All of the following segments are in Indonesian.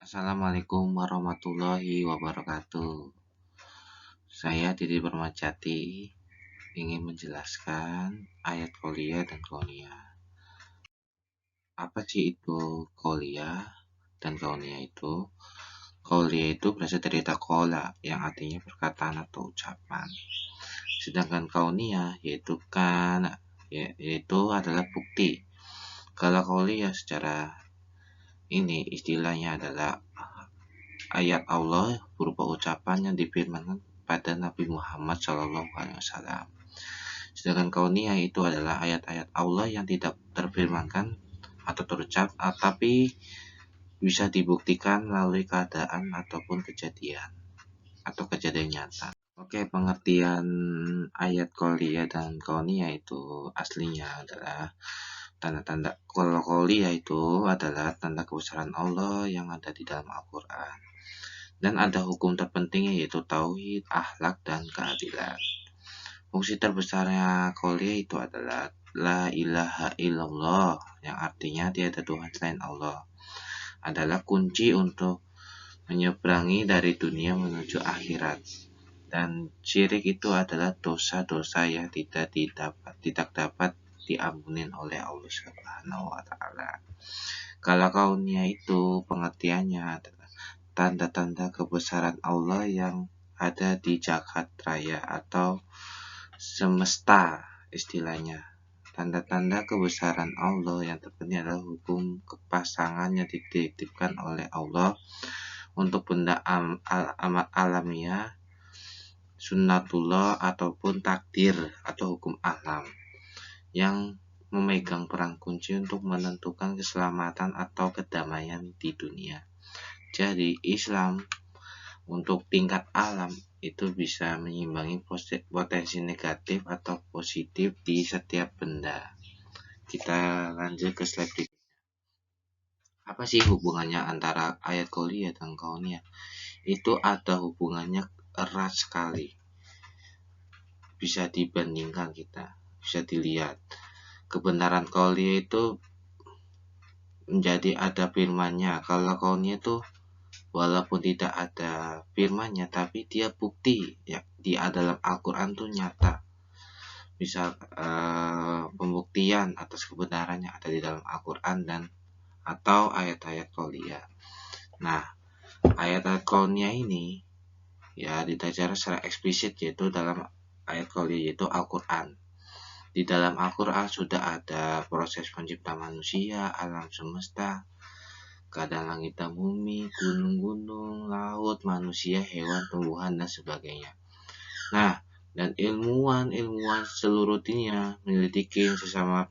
Assalamualaikum warahmatullahi wabarakatuh. Saya Didi Permajati ingin menjelaskan ayat qauliyah dan kauniyah. Apa sih itu qauliyah dan kauniyah itu? Qauliyah itu berasal dari taqala yang artinya perkataan atau ucapan. Sedangkan kauniyah yaitu adalah bukti. Kalau qauliyah secara ini istilahnya adalah ayat Allah berupa ucapan yang difirmankan pada Nabi Muhammad SAW. Sedangkan kauniyah itu adalah ayat-ayat Allah yang tidak terfirmankan atau terucap, tapi bisa dibuktikan melalui keadaan ataupun kejadian atau kejadian nyata. Oke, pengertian ayat qauliyah dan kauniyah itu aslinya adalah tanda-tanda. Kalau qauliyah itu adalah tanda kebesaran Allah yang ada di dalam Al-Quran. Dan ada hukum terpentingnya yaitu tauhid, akhlak, dan keadilan. Fungsi terbesarnya qauliyah itu adalah la ilaha illallah, yang artinya tiada Tuhan selain Allah. Adalah kunci untuk menyeberangi dari dunia menuju akhirat. Dan syirik itu adalah dosa-dosa yang tidak dapat diampunin oleh Allah Subhanahu wa taala. Kalau kauniyah itu pengertiannya adalah tanda-tanda kebesaran Allah yang ada di jagat raya atau semesta istilahnya. Tanda-tanda kebesaran Allah yang terpenting adalah hukum kepasangan yang dititipkan oleh Allah untuk benda alamiah, sunnatullah ataupun takdir atau hukum alam yang memegang peran kunci untuk menentukan keselamatan atau kedamaian di dunia. Jadi Islam untuk tingkat alam itu bisa menyimbangi potensi negatif atau positif di setiap benda. Kita lanjut ke slide berikutnya. Apa sih hubungannya antara ayat qauliyah dan kauniyah? Itu ada hubungannya erat sekali. Bisa dibandingkan bisa dilihat. Kebenaran qauliyah itu menjadi ada firmannya. Kalau kauniyah itu walaupun tidak ada firmannya, tapi dia bukti ya di dalam Al-Quran tuh nyata. Misal pembuktian atas kebenarannya ada di dalam Al-Quran dan atau ayat-ayat qauliyah. Nah, ayat-ayat kauniyah ini ya ditajar secara eksplisit yaitu dalam ayat qauliyah yaitu Al-Quran. Di dalam Al-Quran sudah ada proses pencipta manusia, alam semesta, keadaan langit dan bumi, gunung-gunung, laut, manusia, hewan, tumbuhan, dan sebagainya. Nah, dan ilmuwan seluruh dunia menyelidiki sesama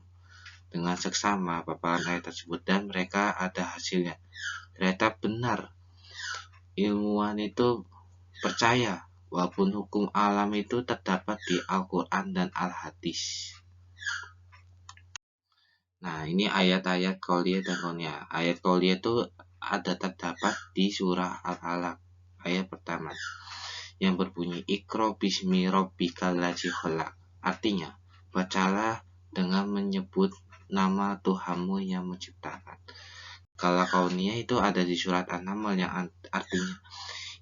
dengan seksama paparan ayat tersebut dan mereka ada hasilnya. Ternyata benar. Ilmuwan itu percaya walaupun hukum alam itu terdapat di Al-Quran dan Al-Hadis. Nah, ini ayat-ayat qauliyah dan kauniyah. Ayat qauliyah itu terdapat di surah Al-Alaq ayat pertama yang berbunyi Iqra bismi rabbikal ladzi khalaq. Artinya, bacalah dengan menyebut nama Tuhanmu yang menciptakan. Kalau kauniyah itu ada di surat An-Naml yang artinya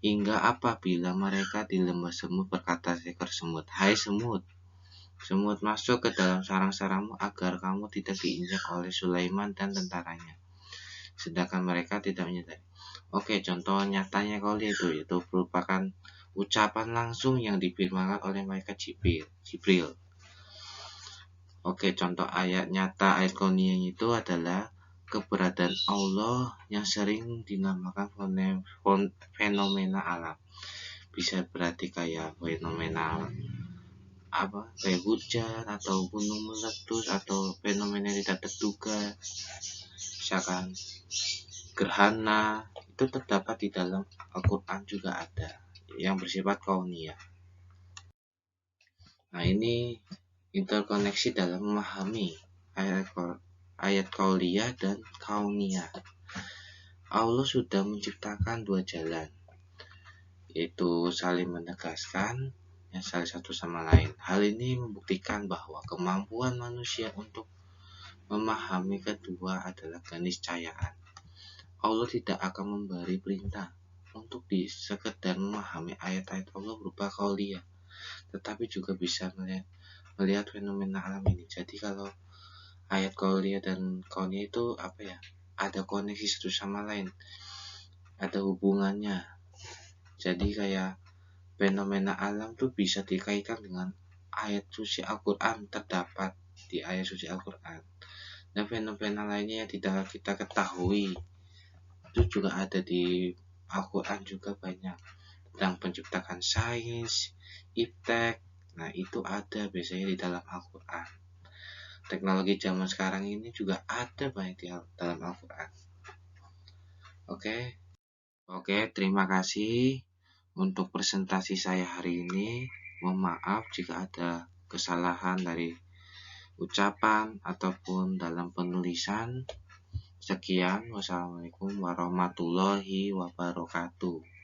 hingga apabila mereka di lembah semut berkata seekor semut, hai semut, semut masuk ke dalam sarang-sarangmu agar kamu tidak diinjak oleh Sulaiman dan tentaranya. Sedangkan mereka tidak menyadari. Oke, contoh nyatanya qauliyah itu yaitu merupakan ucapan langsung yang difirmankan oleh malaikat Jibril. Oke, contoh ayat nyata ayat kauniyah itu adalah keberadaan Allah yang sering dinamakan fenomena alam. Bisa berarti kayak fenomena kayak hujan atau gunung meletus atau fenomena tidak terduga, misalkan gerhana, itu terdapat di dalam Al-Quran juga ada yang bersifat kauniyah. Nah, ini interkoneksi dalam memahami ayat qauliyah dan kauniyah. Allah sudah menciptakan dua jalan, yaitu saling menegaskan yang salah satu sama lain. Hal ini membuktikan bahwa kemampuan manusia untuk memahami kedua adalah keniscayaan. Allah tidak akan memberi perintah untuk sekedar memahami ayat-ayat Allah berupa qauliyah, tetapi juga bisa melihat fenomena alam ini. Jadi kalau ayat qauliyah dan kauniyah itu ada koneksi satu sama lain, ada hubungannya. Jadi kayak fenomena alam tuh bisa dikaitkan dengan ayat suci Al-Quran, terdapat di ayat suci Al-Quran. Dan fenomena lainnya yang tidak kita ketahui itu juga ada di Al-Quran juga banyak, tentang penciptaan sains, iptek. Nah itu ada biasanya di dalam Al-Quran. Teknologi zaman sekarang ini juga ada banyak di dalam Al-Quran. Oke, terima kasih untuk presentasi saya hari ini. Mohon maaf jika ada kesalahan dari ucapan ataupun dalam penulisan. Sekian, wassalamualaikum warahmatullahi wabarakatuh.